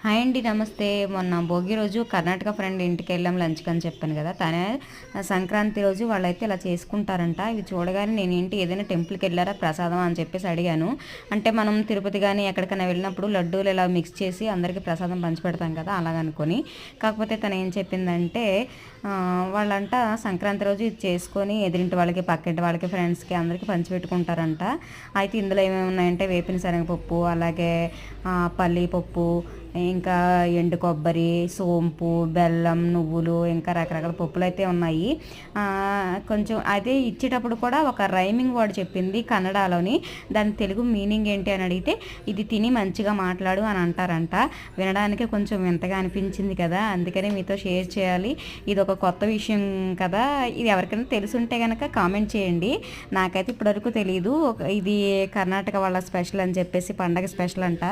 Hi అండి, నమస్తే. మొన్న భోగి రోజు కర్ణాటక ఫ్రెండ్ ఇంటికి వెళ్ళాం లంచ్కి అని చెప్పాను కదా. తనే సంక్రాంతి రోజు వాళ్ళైతే ఇలా చేసుకుంటారంట. ఇవి చూడగానే నేను ఏంటి ఏదైనా టెంపుల్కి వెళ్ళారా ప్రసాదం అని చెప్పేసి అడిగాను. అంటే మనం తిరుపతి కానీ ఎక్కడికైనా వెళ్ళినప్పుడు లడ్డూలు ఇలా మిక్స్ చేసి అందరికీ ప్రసాదం పంచిపెడతాం కదా, అలాగనుకొని. కాకపోతే తను ఏం చెప్పిందంటే వాళ్ళంట సంక్రాంతి రోజు ఇది చేసుకొని ఎదిరింటి వాళ్ళకి, పక్కింటి వాళ్ళకి, ఫ్రెండ్స్కి అందరికీ పంచిపెట్టుకుంటారంట. అయితే ఇందులో ఏమేమి ఉన్నాయంటే వేపిన శనగపప్పు, అలాగే పల్లి పప్పు, ఇంకా ఎండు కొబ్బరి, సోంపు, బెల్లం, నువ్వులు, ఇంకా రకరకాల పప్పులు అయితే ఉన్నాయి. కొంచెం అయితే ఇచ్చేటప్పుడు కూడా ఒక రైమింగ్ వర్డ్ చెప్పింది కన్నడలోని. దాని తెలుగు మీనింగ్ ఏంటి అని అడిగితే ఇది తిని మంచిగా మాట్లాడు అని అంటారంట. వినడానికి కొంచెం వింతగా అనిపించింది కదా, అందుకనే మీతో షేర్ చేయాలి. ఇది ఒక కొత్త విషయం కదా. ఇది ఎవరికైనా తెలుసుంటే కనుక కామెంట్ చేయండి. నాకైతే ఇప్పటివరకు తెలియదు. ఇది కర్ణాటక వాళ్ళ స్పెషల్ అని చెప్పేసి, పండగ స్పెషల్ అంట.